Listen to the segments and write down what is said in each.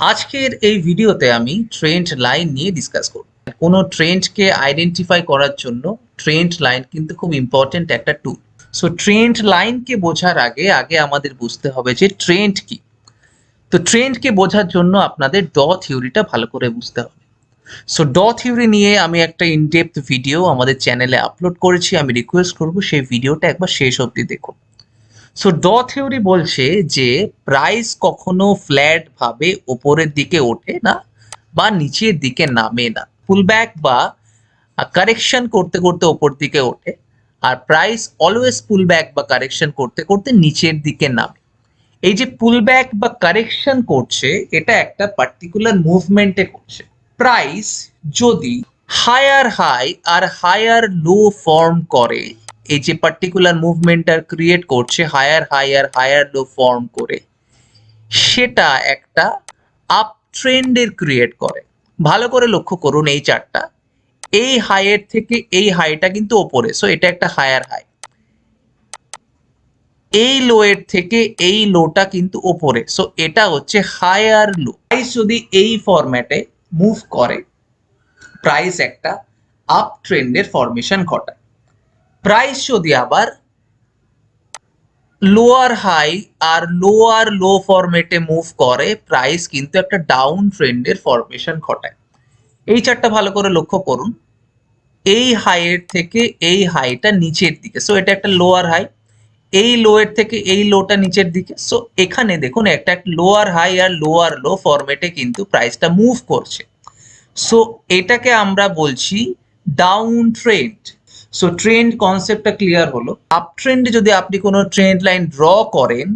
আজকের এই ভিডিওতে আমি ট্রেন্ড লাইন নিয়ে ডিসকাস করব। কোনো ট্রেন্ডকে আইডেন্টিফাই করার জন্য ট্রেন্ড লাইন কিন্তু খুব ইম্পর্টেন্ট একটা টুল। সো ট্রেন্ড লাইনকে বোঝার আগে আগে আমাদের বুঝতে হবে যে ট্রেন্ড কি। তো ট্রেন্ডকে বোঝার জন্য আপনাদের ড থিওরিটা ভালো করে বুঝতে হবে। সো ড থিওরি নিয়ে আমি একটা ইনডেপথ ভিডিও আমাদের চ্যানেলে আপলোড করেছি, আমি রিকোয়েস্ট করব সেই ভিডিওটা একবার শেষ অবধি দেখুন। সো ড থিওরি বলছে যে প্রাইস কখনো ফ্ল্যাট ভাবে ওপরের দিকে ওঠে না বা নিচের দিকে নামে না, পুলব্যাক বা কারেকশন করতে করতে ওপর দিকে ওঠে, আর প্রাইস অলওয়েজ পুলব্যাক বা কারেকশন করতে করতে নিচের দিকে নামে। এই যে পুলব্যাক বা কারেকশন করছে এটা একটা পার্টিকুলার মুভমেন্টে করছে। প্রাইস যদি হায়ার হাই আর হায়ার লো ফর্ম করে, এই যে পার্টিকুলার মুভমেন্টটা ক্রিয়েট করছে হায়ার হাই আর হায়ার লো ফর্ম করে, সেটা একটা আপ ট্রেন্ডের ক্রিয়েট করে। ভালো করে লক্ষ্য করুন এই চার্টটা, এই হাইয়ের থেকে এই হাইটা কিন্তু ওপরে, সো এটা একটা হায়ার হাই। এই লো এর থেকে এই লোটা কিন্তু ওপরে, সো এটা হচ্ছে হায়ার লো। প্রাইস যদি এই ফরম্যাটে মুভ করে, প্রাইস একটা আপ ট্রেন্ডের ফরমেশন ঘটায়। প্রাইস যদি আবার লোয়ার হাই আর লোয়ার লো ফরম্যাটে মুভ করে, প্রাইস কিন্তু একটা ডাউন ট্রেন্ডের ফরমেশন ঘটায়। এই চারটা ভালো করে লক্ষ্য করুন, এই হাইয়ের থেকে এই হাইটা নিচের দিকে, সো এটা একটা লোয়ার হাই। এই লো এর থেকে এই লোটা নিচের দিকে, সো এখানে দেখুন একটা লোয়ার হাই আর লোয়ার লো ফরম্যাটে কিন্তু প্রাইসটা মুভ করছে। সো এটাকে আমরা বলছি ডাউন ট্রেন্ড। সো ট্রেন্ড কনসেপ্টটা ক্লিয়ার হলো। আপ ট্রেন্ডে যদি আপনি কোনো ট্রেন্ড লাইন ড্র করেন,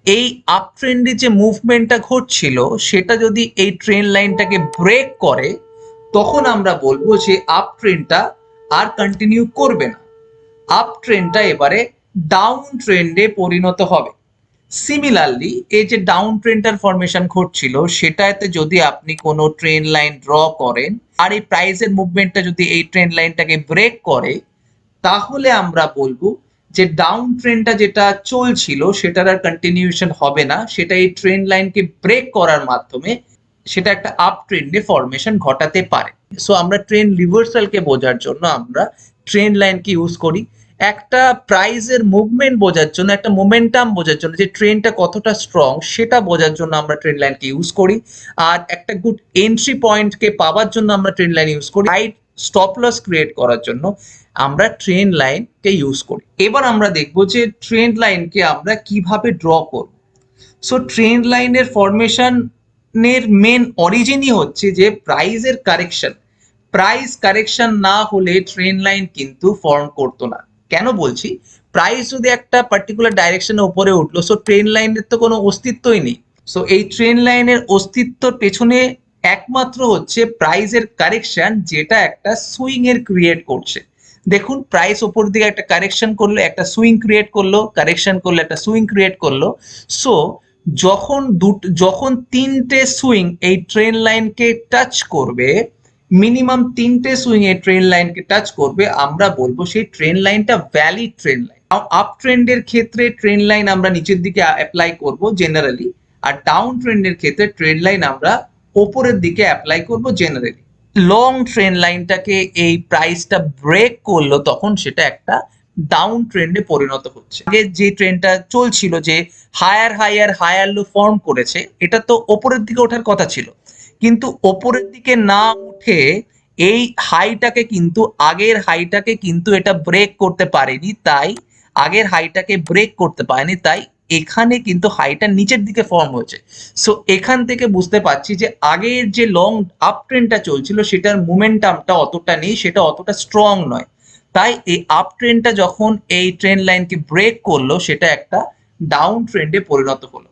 এই আপ ট্রেন্ডে যে মুভমেন্টটা ঘটছিল সেটা যদি এই ট্রেন্ড লাইনটাকে ব্রেক করে, তখন আমরা বলবো যে আপ ট্রেন্ডটা আর কন্টিনিউ করবে না, আপ ট্রেন্ডটা এবারে ডাউন ট্রেন্ডে পরিণত হবে। সিমিলারলি এই যে ডাউন ট্রেন্ডটার ফরমেশন ঘটছিল সেটাতে যদি আপনি কোনো ট্রেন্ড লাইন ড্র করেন আর এই প্রাইসের মুভমেন্টটা যদি এই ট্রেন্ড লাইনটাকে ব্রেক করে, তাহলে আমরা বলবো যে ডাউন ট্রেন্ডটা যেটা চলছিল সেটার আর কন্টিনিউশন হবে না, সেটা এই ট্রেন্ড লাইনকে ব্রেক করার মাধ্যমে সেটা একটা আপ ট্রেন্ডে ফরমেশন ঘটাতে পারে। সো আমরা ট্রেন্ড রিভার্সালকে বোঝার জন্য আমরা ট্রেন্ড লাইনকে ইউজ করি। একটা প্রাইসের মুভমেন্ট বোঝার জন্য, একটা মোমেন্টাম বোঝার জন্য, যে ট্রেন্ডটা কতটা স্ট্রং সেটা বোঝার জন্য আমরা ট্রেন্ড লাইনকে ইউজ করি। আর একটা গুড এন্ট্রি পয়েন্টকে পাওয়ার জন্য আমরা ট্রেন্ড লাইন ইউজ করি। রাইট স্টপ লস ক্রিয়েট করার জন্য আমরা ট্রেন্ড লাইনকে ইউজ করি। এবার আমরা দেখবো যে ট্রেন্ড লাইনকে আমরা কিভাবে ড্র করব। সো ট্রেন্ড লাইনের ফরমেশনের মেন অরিজিনই হচ্ছে যে প্রাইসের কারেকশন। প্রাইস কারেকশন না হলে ট্রেন্ড লাইন কিন্তু ফর্ম করতো না। কেন বলছি? প্রাইস যদি একটা পার্টিকুলার ডাইরেকশনে উপরে উঠলো, সো ট্রেন্ড লাইনের তো কোনো অস্তিত্বই নেই। সো এই ট্রেন্ড লাইনের অস্তিত্বর পেছনে একমাত্র হচ্ছে প্রাইসের কারেকশন, যেটা একটা সুইং এর ক্রিয়েট করছে। দেখুন প্রাইস ওপর দিকে একটা কারেকশন করলো, একটা সুইং ক্রিয়েট করলো, কারেকশন করলো, একটা সুইং ক্রিয়েট করলো। সো যখন তিনটে সুইং এই ট্রেন্ড লাইনকে টাচ করবে, মিনিমাম তিনটে সুইং এই ট্রেন্ড লাইনকে টাচ করবে, আমরা বলবো সেই ট্রেন্ড লাইনটা ভ্যালিড ট্রেন্ড লাইন। আপ ট্রেন্ডের ক্ষেত্রে ট্রেন্ড লাইন আমরা নিচের দিকে অ্যাপ্লাই করব জেনারেলি, আর ডাউন ট্রেন্ডের ক্ষেত্রে ট্রেন্ড লাইন আমরা ওপরের দিকে অ্যাপ্লাই করব জেনারেলি। লং ট্রেন্ড লাইনটাকে এই প্রাইসটা ব্রেক করলো, তখন সেটা একটা ডাউন ট্রেন্ডে পরিণত হচ্ছে। আগে যে ট্রেন্ডটা চলছিল যে higher higher higher low form করেছে, এটা তো ওপরের দিকে ওঠার কথা ছিল, কিন্তু ওপরের দিকে না উঠে এই হাইটাকে কিন্তু আগের হাইটাকে কিন্তু এটা ব্রেক করতে পারেনি, তাই আগের হাইটাকে ব্রেক করতে পারেনি, তাই এখানে কিন্তু হাইটা নিচের দিকে ফর্ম হয়েছে। সো এখান থেকে বুঝতে পারছি যে আগের যে লং আপ ট্রেন্ডটা চলছিল সেটার মোমেন্টামটা অতটা নেই, সেটা অতটা স্ট্রং নয়, তাই এই আপ ট্রেন্ডটা যখন এই ট্রেন্ড লাইনকে ব্রেক করলো সেটা একটা ডাউন ট্রেন্ডে পরিণত হলো।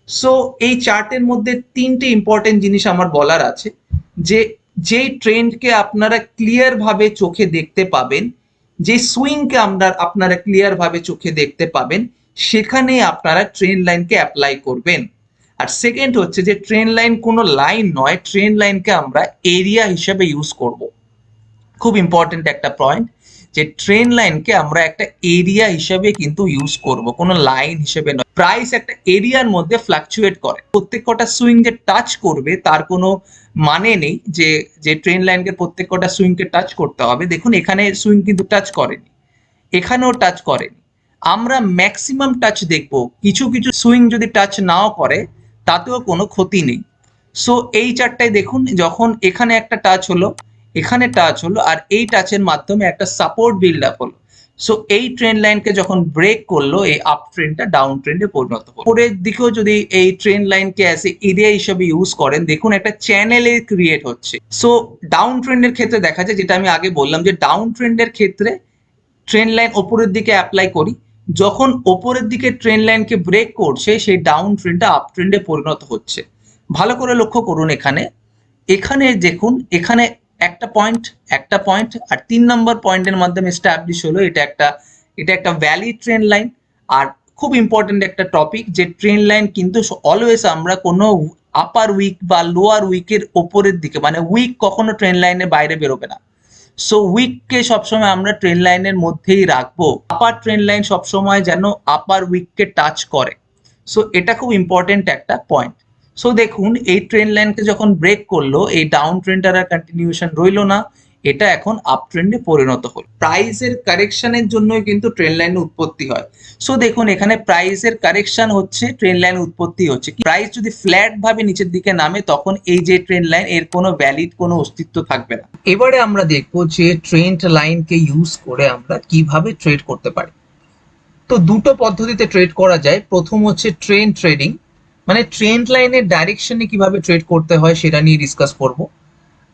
সো এই চার্টের মধ্যে তিনটে ইম্পর্টেন্ট জিনিস আমার বলার আছে, যে যেই ট্রেন্ডকে আপনারা ক্লিয়ার ভাবে চোখে দেখতে পাবেন, যে সুইংকে আপনারা ক্লিয়ার ভাবে চোখে দেখতে পাবেন, সেখানে আপনারা ট্রেন্ড লাইনকে অ্যাপ্লাই করবেন। আর সেকেন্ড হচ্ছে যে ট্রেন্ড লাইন কোনো লাইন নয়, ট্রেন্ড লাইনকে আমরা এরিয়া হিসেবে ইউজ করব। খুব ইম্পর্টেন্ট একটা পয়েন্ট, যে ট্রেন্ড লাইনকে আমরা একটা এরিয়া হিসেবে কিন্তু ইউজ করব, কোনো লাইন হিসেবে নয়। প্রাইস একটা এরিয়ার মধ্যে ফ্লাকচুয়েট করে, প্রত্যেক কটা সুইং যে টাচ করবে তার কোনো মানে নেই যে যে ট্রেন্ড লাইনকে প্রত্যেক কটা সুইংকে টাচ করতে হবে। দেখুন এখানে সুইং কিন্তু টাচ করেনি, এখানেও টাচ করেনি। আমরা ম্যাক্সিমাম টাচ দেখব, কিছু কিছু সুইং যদি টাচ নাও করে তাতেও কোনো ক্ষতি নেই। সো এই চারটায় দেখুন, যখন এখানে একটা টাচ হলো, এখানে টাচ হলো, আর এই টাচের মাধ্যমে একটা সাপোর্ট বিল্ড আপ হলো। সো এই ট্রেন্ড লাইনকে যখন ব্রেক করলো, এই আপ ট্রেন্ডটা ডাউন ট্রেন্ডে পরিণত হলো। পরের দিকেও যদি এই ট্রেন্ড লাইনকে অ্যাজ এ এরিয়া হিসেবে ইউজ করেন, দেখুন একটা চ্যানেলে ক্রিয়েট হচ্ছে। সো ডাউন ট্রেন্ডের ক্ষেত্রে দেখা যায়, যেটা আমি আগে বললাম, যে ডাউন ট্রেন্ডের ক্ষেত্রে ট্রেন্ড লাইন ওপরের দিকে অ্যাপ্লাই করি, যখন ওপরের দিকে ট্রেন্ড লাইনকে ব্রেক করছে সেই ডাউন ট্রেন্ডটা আপ ট্রেন্ডে পরিণত হচ্ছে। ভালো করে লক্ষ্য করুন, এখানে এখানে দেখুন, এখানে একটা পয়েন্ট আর 3 নম্বর পয়েন্টের মাধ্যমে এস্টাবলিশ হলো এটা একটা ভ্যালিড ট্রেন্ড লাইন। আর খুব ইম্পর্টেন্ট একটা টপিক, যে ট্রেন্ড লাইন কিন্তু অলওয়েজ আমরা কোনো আপার উইক বা লোয়ার উইকের ওপরের দিকে, মানে উইক কখনো ট্রেন্ড লাইনের বাইরে বেরোবে না। সো উইককে সবসময় আমরা ট্রেন্ড লাইনের মধ্যেই রাখবো, আপার ট্রেন্ড লাইন সবসময় যেন আপার উইককে টাচ করে। সো এটা খুব ইম্পর্টেন্ট একটা পয়েন্ট। সো দেখুন এই ট্রেন্ড লাইনকে যখন ব্রেক করলো, এই ডাউন ট্রেন্ডটার আর কন্টিনিউশন রইলো না, এটা এখন আপ ট্রেন্ডে পরিণত হলো। প্রাইসের কারেকশনের জন্যই কিন্তু ট্রেন্ড লাইনের উৎপত্তি হয়। সো দেখুন এখানে প্রাইসের কারেকশন হচ্ছে, ট্রেন্ড লাইন উৎপত্তি হচ্ছে। প্রাইস যদি ফ্ল্যাট ভাবে নিচের দিকে নামে, তখন এই যে ট্রেন্ড লাইন, এর কোনো ভ্যালিড কোনো অস্তিত্ব থাকবে না। এবারে আমরা দেখবো যে ট্রেন্ড লাইনকে ইউজ করে আমরা কিভাবে ট্রেড করতে পারি। তো দুটো পদ্ধতিতে ট্রেড করা যায়। প্রথম হচ্ছে ট্রেন্ড ট্রেডিং, মানে ট্রেন্ড লাইনের ডাইরেকশনে কিভাবে ট্রেড করতে হয় সেটা নিয়ে ডিসকাস করব।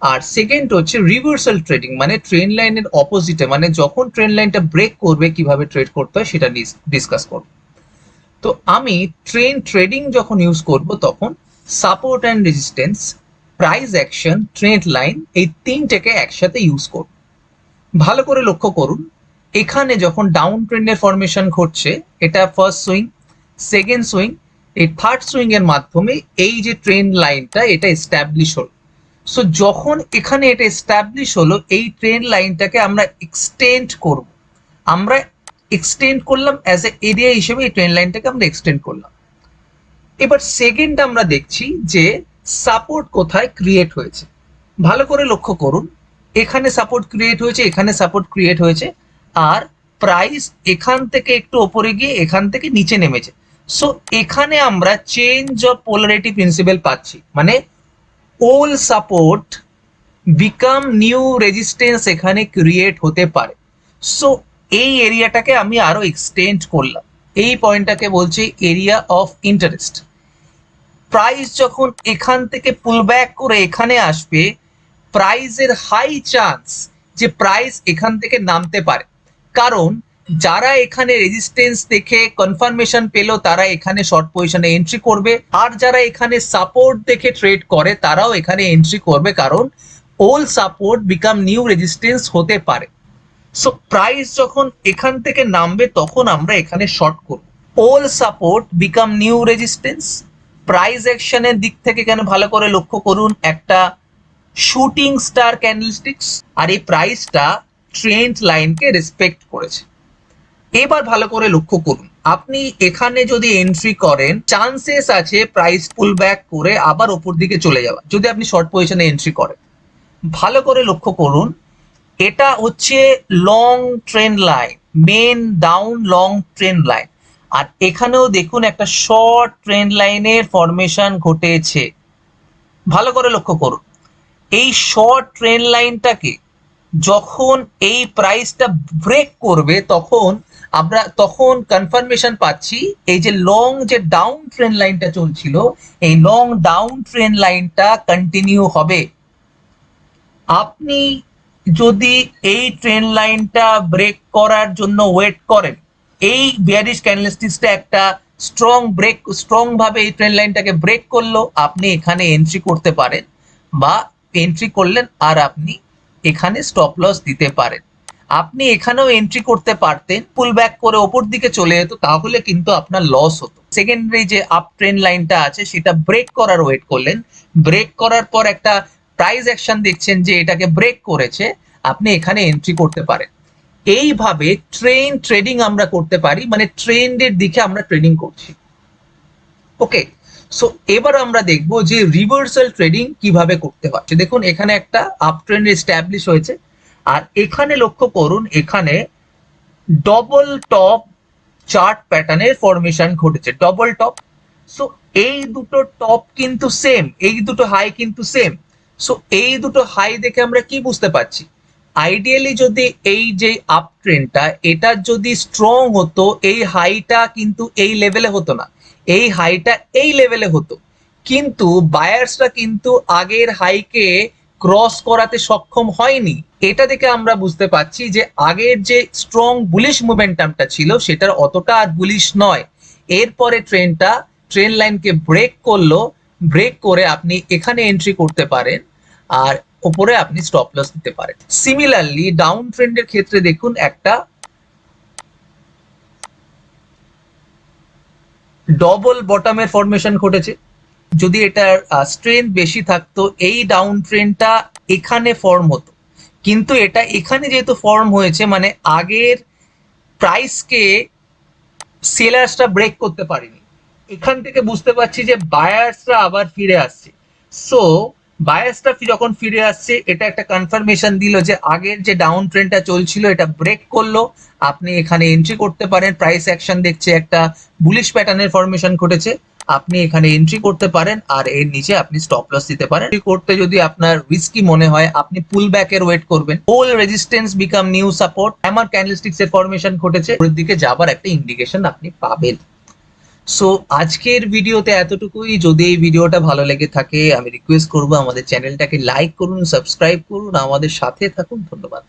আর সেকেন্ড হচ্ছে রিভার্সাল ট্রেডিং, মানে ট্রেন্ড লাইনের অপোজিটে, মানে যখন ট্রেন্ড লাইনটা ব্রেক করবে কিভাবে ট্রেড করতে হয় সেটা ডিসকাস করব। তো আমি ট্রেন্ড ট্রেডিং যখন ইউজ করব, তখন support and resistance, price action, trend line, এই তিনটাকে একসাথে ইউজ করব। ভালো করে লক্ষ্য করুন, এখানে যখন ডাউন ট্রেন্ডের ফরমেশন ঘটছে, এটা ফার্স্ট সুইং, সেকেন্ড সুইং, এই থার্ড সুইং এর মাধ্যমে এই যে ট্রেন্ড লাইনটা এটা এস্টাবলিশ হলো। সো যখন এখানে এটা এস্টাবলিশ হলো, এই ট্রেন্ড লাইনটাকে আমরা এক্সটেন্ড করব। আমরা এক্সটেন্ড করলাম অ্যাজ এ এরিয়া হিসেবে, এই ট্রেন্ড লাইনটাকে আমরা এক্সটেন্ড করলাম। এবার সেকেন্ড আমরা দেখছি যে সাপোর্ট কোথায় ক্রিয়েট হয়েছে। ভালো করে লক্ষ্য করুন, এখানে সাপোর্ট ক্রিয়েট হয়েছে, এখানে সাপোর্ট ক্রিয়েট হয়েছে, আর প্রাইস এখান থেকে একটু ওপরে গিয়ে এখান থেকে নিচে নেমেছে। সো এখানে আমরা চেঞ্জ অফ পোলারিটি প্রিন্সিপাল পাচ্ছি, মানে old support become new resistance এখানে ক্রিয়েট হতে পারে। সো এই এরিয়াটাকে আমি আরো এক্সটেন্ড করলাম, এই পয়েন্টটাকে বলছি এরিয়া অফ ইন্টারেস্ট। প্রাইস যখন এখান থেকে পুল ব্যাক করে এখানে আসবে, প্রাইসের হাই চান্স যে প্রাইস এখান থেকে নামতে পারে, কারণ যারা এখানে রেজিস্ট্যান্স দেখে কনফার্মেশন পেল তারা এখানে শর্ট পজিশনে এন্ট্রি করবে, আর যারা এখানে সাপোর্ট দেখে ট্রেড করে তারাও এখানে এন্ট্রি করবে, কারণ old support become new resistance হতে পারে। সো প্রাইস যখন এখান থেকে নামবে তখন আমরা এখানে শর্ট করব। Old support become new resistance, price অ্যাকশনের দিক থেকে কেন ভালো করে লক্ষ্য করুন, একটা শুটিং স্টার ক্যান্ডেলস্টিক্স, আর এই প্রাইসটা ট্রেন্ড লাইনকে রেসপেক্ট করেছে। এবার ভালো করে লক্ষ্য করুন, আপনি এখানে যদি এন্ট্রি করেন, চান্সেস আছে প্রাইস পুল ব্যাক করে আবার ওপর দিকে চলে যাওয়া, যদি আপনি শর্ট পজিশনে এন্ট্রি করেন। ভালো করে লক্ষ্য করুন, এটা হচ্ছে long trend line, main down long trend line, আর এখানেও দেখুন একটা শর্ট ট্রেন্ড লাইনের ফরমেশন ঘটেছে। ভালো করে লক্ষ্য করুন, এই শর্ট ট্রেন্ড লাইনটাকে যখন এই প্রাইসটা ব্রেক করবে, তখন কনফার্মেশন পাচ্ছি এই যে লং যে ডাউন ট্রেন্ড লাইনটা চলছিল, এই লং ডাউন ট্রেন্ড লাইনটা কন্টিনিউ হবে। আপনি যদি এই ট্রেন্ড লাইনটা ব্রেক করার জন্য ওয়েট করেন, এই বিয়ারিশ ক্যান্ডেলস্টিক্সটা একটা স্ট্রং ভাবে এই ট্রেন্ড লাইনটাকে ব্রেক করলো, আপনি এখানে এন্ট্রি করতে পারেন, বা এন্ট্রি করলেন আর আপনি এখানে স্টপ লস দিতে পারেন। আপনি এখানেও এন্ট্রি করতে পারতেন, পুল ব্যাক করে ওপর দিকে চলে যেত, তাহলে কিন্তু আপনার লস হতো। সেকেন্ডারি যে আপ ট্রেন্ড লাইনটা আছে সেটা ব্রেক করার ওয়েট করলেন, ব্রেক করার পর একটা প্রাইস অ্যাকশন দেখছেন যে এটাকে ব্রেক করেছে, আপনি এখানে এন্ট্রি করতে পারেন। এইভাবে ট্রেডিং আমরা করতে পারি, মানে ট্রেন্ডের দিকে আমরা ট্রেডিং করছি। ওকে, সো এবার আমরা দেখব যে রিভার্সাল ট্রেডিং কিভাবে করতে হয়। দেখুন এখানে একটা আপ ট্রেন্ড এস্টাবলিশ হয়েছে, আর এখানে লক্ষ্য করুন এখানে ডবল টপ চার্ট প্যাটার্নের ফরমেশন ঘটেছে, ডবল টপ। সো এই দুটো টপ কিন্তু সেম, এই দুটো হাই কিন্তু সেম। সো এই দুটো হাই দেখে আমরা কি বুঝতে পারছি, আইডিয়ালি যদি এই যে আপ ট্রেন্ডটা এটা যদি স্ট্রং হতো, এই হাইটা কিন্তু এই লেভেলে হতো না, এই হাইটা এই লেভেলে হতো, কিন্তু বায়ার্সরা কিন্তু আগের হাইকে ক্রস করাতে সক্ষম হয়নি। এটা দেখে আমরা বুঝতে পারছি যে আগের যে স্ট্রং বুলিশ মোমেন্টামটা ছিল সেটার অতটা আর বুলিশ নয়। এরপরে ট্রেন লাইনকে ব্রেক করলো, ব্রেক করে আপনি এখানে এন্ট্রি করতে পারেন, আর উপরে আপনি স্টপ লস দিতে পারেন। সিমিলারলি ডাউন ট্রেন্ডের ক্ষেত্রে দেখুন একটা ডবল বটমের ফরমেশন ঘটেছে। যদি এটার স্ট্রেংথ বেশি থাকতো এই ডাউন ট্রেন্ডটা এখানে ফর্ম হতো, কিন্তু এটা এখানে যেহেতু ফর্ম হয়েছে মানে আগের প্রাইসকে সেলার্সরা ব্রেক করতে পারেনি। এখান থেকে বুঝতে পারছি যে বায়ার্সরা আবার ফিরে আসছে। সো বায়ার্সটা যখন ফিরে আসছে এটা একটা কনফার্মেশন দিল যে আগের যে ডাউন ট্রেন্ডটা চলছিল এটা ব্রেক করলো, আপনি এখানে এন্ট্রি করতে পারেন। প্রাইস অ্যাকশন দেখছে একটা বুলিশ প্যাটার্নের ফরমেশন ঘটেছে, আপনি এখানে এন্ট্রি করতে পারেন, আর এর নিচে আপনি স্টপ লস দিতে পারেন। করতে যদি আপনার রিস্কি মনে হয় আপনি পুল ব্যাকের ওয়েট করবেন। Whole resistance become new support, hammer candlesticks এর ফরমেশন ঘটেছে, ওর দিকে যাবার একটা ইন্ডিকেশন আপনি পাবেন। সো আজকের ভিডিওতে এতটুকুই। যদি এই ভিডিওটা ভালো লেগে থাকে আমি রিকোয়েস্ট করবো আমাদের চ্যানেলটাকে লাইক করুন, সাবস্ক্রাইব করুন, আমাদের সাথে থাকুন। ধন্যবাদ।